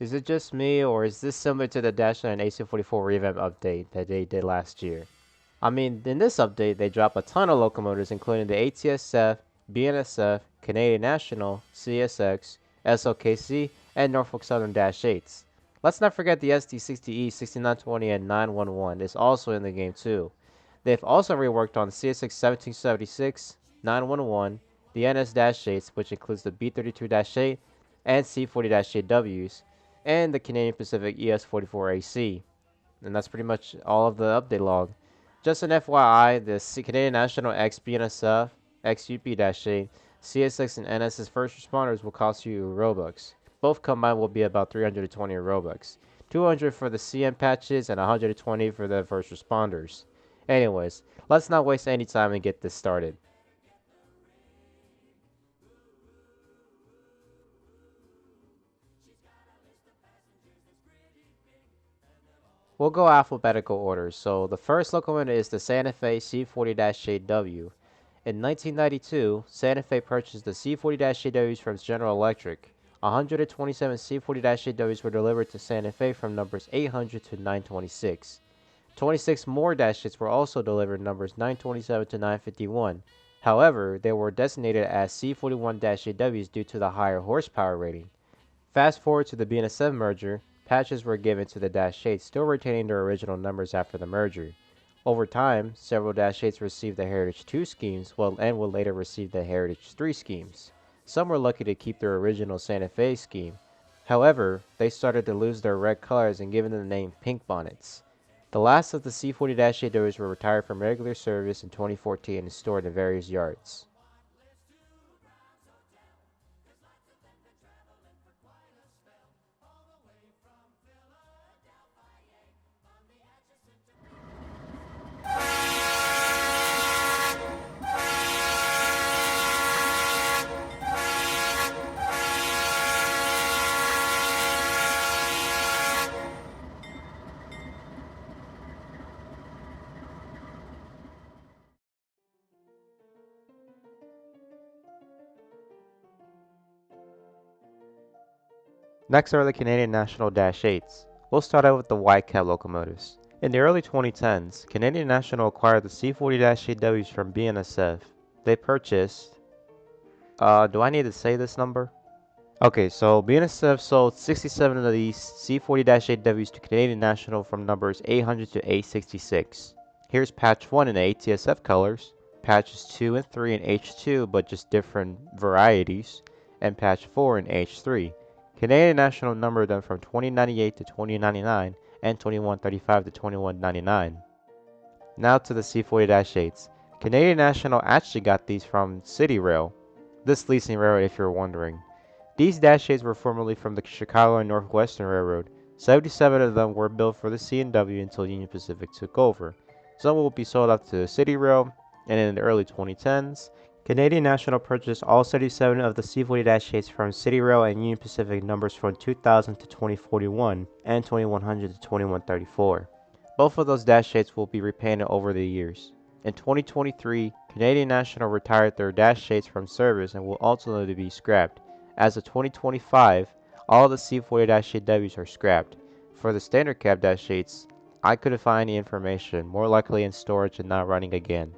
Is it just me, or is this similar to the Dash 9 AC44 revamp update that they did last year? I mean, in this update, they drop a ton of locomotives, including the ATSF, BNSF, Canadian National, CSX, SLKC, and Norfolk Southern Dash 8s. Let's not forget the SD60E, 6920, and 911 is also in the game too. They've also reworked on the CSX 1776, 911, the NS-8s, which includes the B32-8 and C40-8Ws, and the Canadian Pacific ES44AC. And that's pretty much all of the update log. Just an FYI, the Canadian National X BNSF, XUP-8, CSX and NS's first responders will cost you Robux. Both combined will be about 320 Robux. 200 for the CM patches and 120 for the first responders. Anyways, let's not waste any time and get this started. We'll go alphabetical order. So the first locomotive is the Santa Fe C40-8W. In 1992, Santa Fe purchased the C40-8Ws from General Electric. 127 C40-8Ws were delivered to Santa Fe from numbers 800 to 926. 26 more Dash 8s were also delivered numbers 927 to 951. However, they were designated as C41-8Ws due to the higher horsepower rating. Fast forward to the BNSF merger, patches were given to the Dash 8s, still retaining their original numbers after the merger. Over time, several Dash 8s received the Heritage 2 schemes and would later receive the Heritage 3 schemes. Some were lucky to keep their original Santa Fe scheme. However, they started to lose their red colors and given the name Pink Bonnets. The last of the C40-8Ws were retired from regular service in 2014 and stored in various yards. Next are the Canadian National Dash 8s. We'll start out with the Whitecap locomotives. In the early 2010s, Canadian National acquired the C40-8Ws from BNSF. They purchased... do I need to say this number? Okay, so BNSF sold 67 of these C40-8Ws to Canadian National from numbers 800 to 866. Here's patch 1 in the ATSF colors, patches 2 and 3 in H2 but just different varieties, and patch 4 in H3. Canadian National numbered them from 2098 to 2099 and 2135 to 2199. Now to the C40-8s. Canadian National actually got these from City Rail, this leasing railroad if you're wondering. These Dash 8s were formerly from the Chicago and Northwestern Railroad. 77 of them were built for the C&W until Union Pacific took over. Some will be sold off to City Rail, and in the early 2010s, Canadian National purchased all 77 of the C40-8s from City Rail and Union Pacific numbers from 2000 to 2041 and 2100 to 2134. Both of those Dash 8s will be repainted over the years. In 2023, Canadian National retired their Dash 8s from service and will ultimately be scrapped. As of 2025, all the C40-8Ws are scrapped. For the standard cab Dash 8s, I couldn't find any information, more likely in storage and not running again.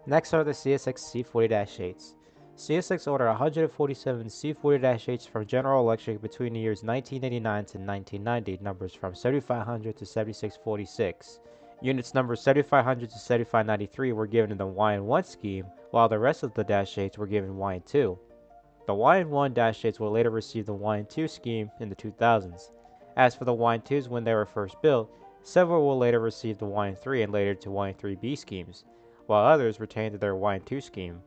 Next are the CSX C40-8s. CSX ordered 147 C40-8s from General Electric between the years 1989 to 1990, numbers from 7500 to 7646. Units numbers 7500 to 7593 were given in the YN1 scheme, while the rest of the Dash 8s were given YN2. The YN1 Dash 8s would later receive the YN2 scheme in the 2000s. As for the YN2s when they were first built, several will later receive the YN3 and later to YN3B schemes, while others retained their YN2 scheme.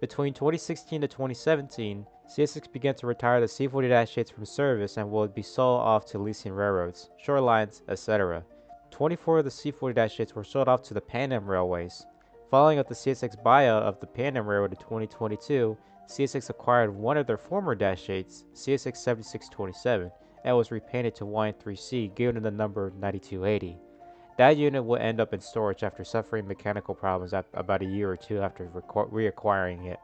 Between 2016 to 2017, CSX began to retire the C40-8s from service and would be sold off to leasing railroads, short lines, etc. 24 of the C40-8s were sold off to the Pan Am Railways. Following up the CSX buyout of the Pan Am Railroad in 2022, CSX acquired one of their former Dash 8s, CSX 7627, and was repainted to YN3C, giving it the number 9280. That unit would end up in storage after suffering mechanical problems about a year or two after reacquiring it.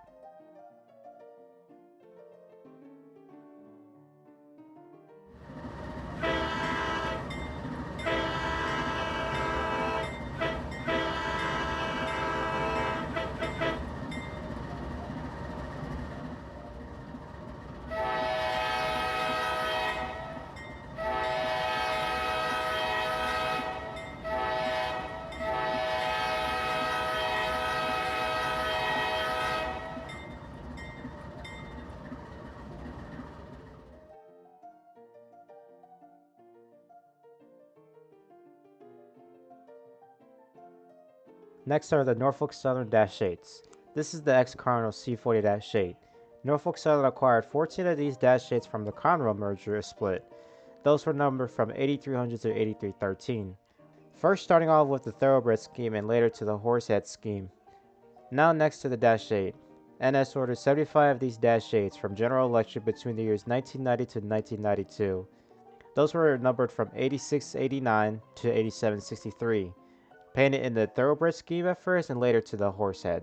Next are the Norfolk Southern Dash 8s. This is the ex-Carnival C40-8. Norfolk Southern acquired 14 of these Dash 8s from the Conrail merger split. Those were numbered from 8300 to 8313. First starting off with the Thoroughbred scheme and later to the Horsehead scheme. Now next to the Dash 8. NS ordered 75 of these Dash 8s from General Electric between the years 1990 to 1992. Those were numbered from 8689 to 8763. Painted in the Thoroughbred scheme at first and later to the Horsehead.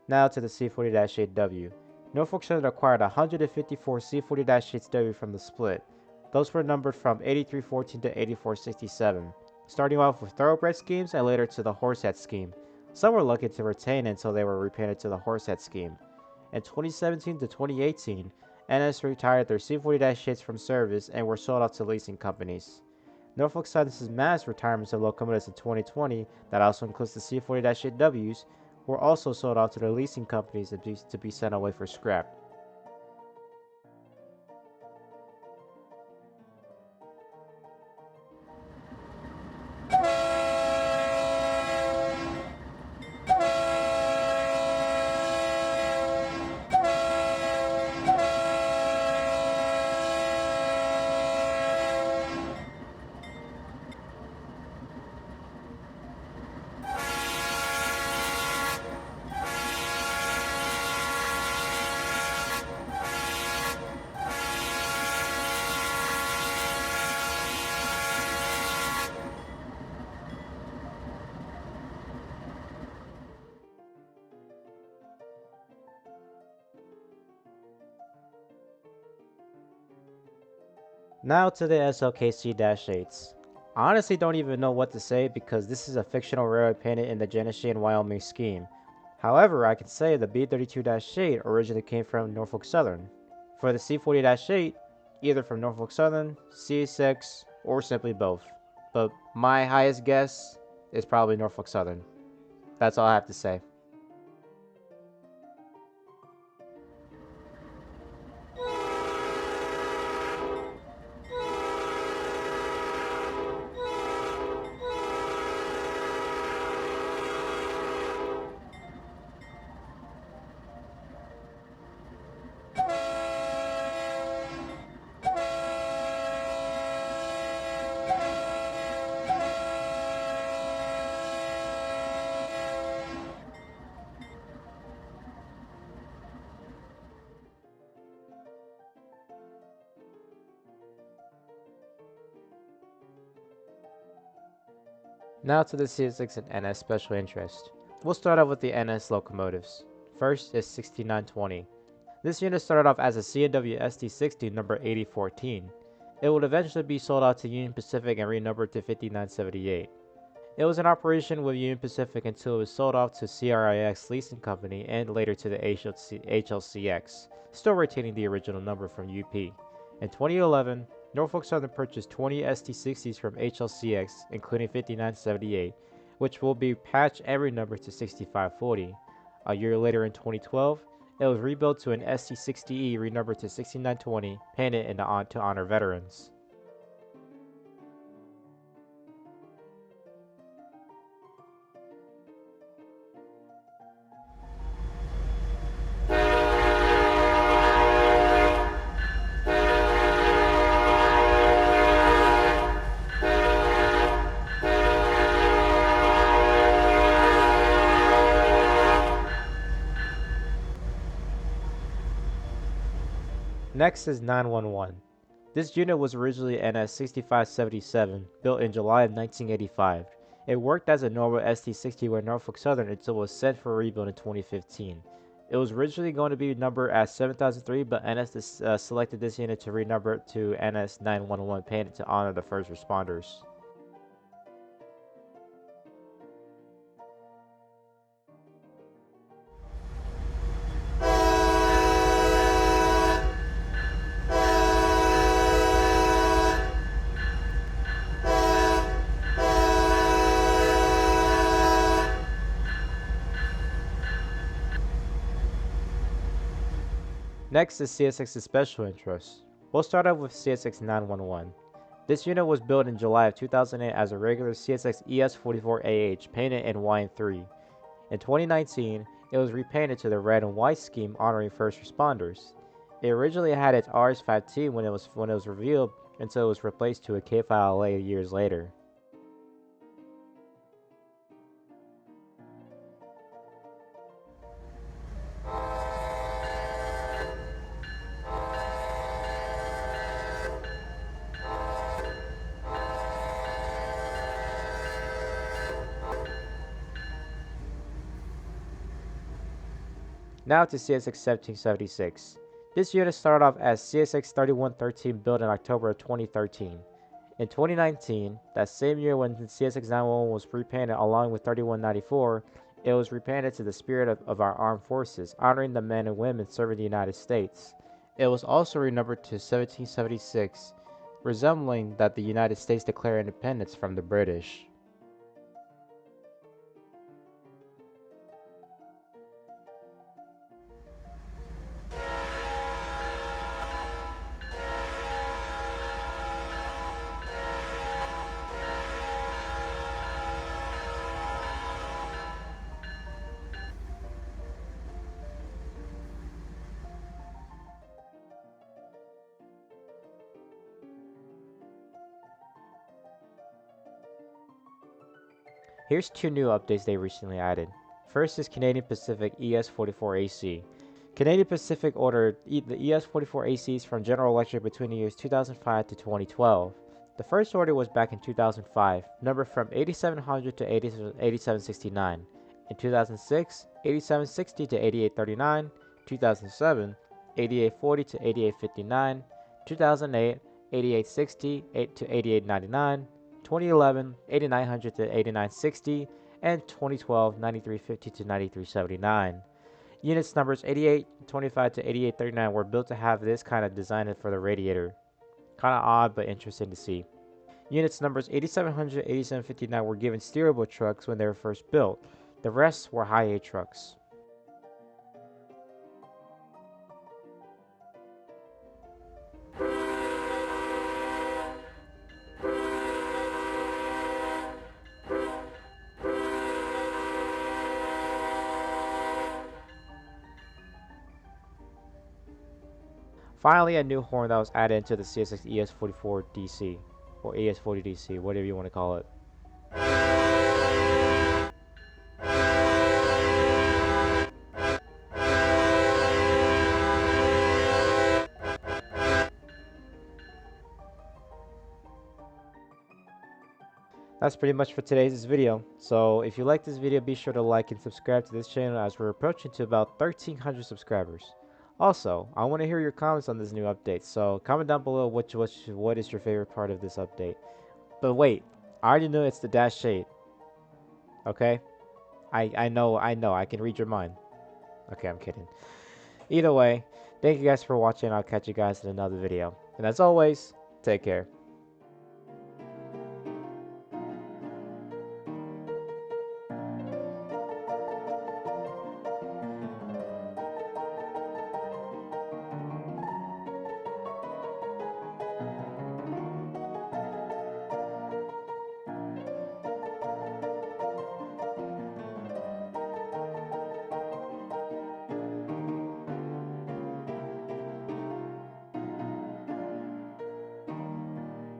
Now to the C40-8W. Norfolk Southern acquired 154 C40-8W from the split. Those were numbered from 8314 to 8467, starting off with Thoroughbred schemes and later to the Horsehead scheme. Some were lucky to retain until they were repainted to the Horsehead scheme. In 2017 to 2018, NS retired their C40-8s from service and were sold off to leasing companies. Norfolk Southern's mass retirements of locomotives in 2020, that also includes the C40-8Ws, were also sold off to the leasing companies to be sent away for scrap. Now to the SLKC Dash 8s. I honestly don't even know what to say because this is a fictional railroad painted in the Genesee and Wyoming scheme. However, I can say the B32-8 originally came from Norfolk Southern. For the C40-8, either from Norfolk Southern, CSX, or simply both. But my highest guess is probably Norfolk Southern. That's all I have to say. Now to the CSX and NS special interest. We'll start out with the NS locomotives. First is 6920. This unit started off as a C&W SD60 number 8014. It would eventually be sold out to Union Pacific and renumbered to 5978. It was in operation with Union Pacific until it was sold off to CRIX Leasing Company and later to the HLCX, still retaining the original number from UP. In 2011, Norfolk Southern purchased 20 ST60s from HLCX, including 5978, which will be patched and renumbered to 6540. A year later in 2012, it was rebuilt to an ST60E renumbered to 6920, painted to honor veterans. Next is 911. This unit was originally NS 6577, built in July of 1985. It worked as a normal ST60 with Norfolk Southern until it was sent for a rebuild in 2015. It was originally going to be numbered as 7003, but NS selected this unit to renumber it to NS 911, painted to honor the first responders. Next is CSX's special interest. We'll start off with CSX 911. This unit was built in July of 2008 as a regular CSX CSX-C40-8s painted in white and 3. In 2019, it was repainted to the red and white scheme honoring first responders. It originally had its RS-5T when it was revealed until it was replaced to a K5LA years later. Now to CSX 1776. This unit started off as CSX 3113, built in October of 2013. In 2019, that same year when the CSX 911 was repainted along with 3194, it was repainted to the spirit of our armed forces, honoring the men and women serving the United States. It was also renumbered to 1776, resembling that the United States declared independence from the British. Here's two new updates they recently added. First is Canadian Pacific ES44AC. Canadian Pacific ordered the ES44ACs from General Electric between the years 2005 to 2012. The first order was back in 2005, numbered from 8700 to 8769. In 2006, 8760 to 8839, 2007, 8840 to 8859, 2008, 8860 to 8899, 2011, 8900 to 8960, and 2012, 9350 to 9379. Units numbers 8825 to 8839 were built to have this kind of design for the radiator. Kinda odd, but interesting to see. Units numbers 8700 to 8759 were given steerable trucks when they were first built. The rest were high A trucks. Finally, a new horn that was added into the CSX ES44DC, or ES40DC, whatever you want to call it. That's pretty much for today's video. So if you like this video, be sure to like and subscribe to this channel as we're approaching to about 1,300 subscribers. Also, I want to hear your comments on this new update, so comment down below what is your favorite part of this update. But wait, I already know it's the Dash 8. Okay? I know, I can read your mind. Okay, I'm kidding. Either way, thank you guys for watching. I'll catch you guys in another video. And as always, take care.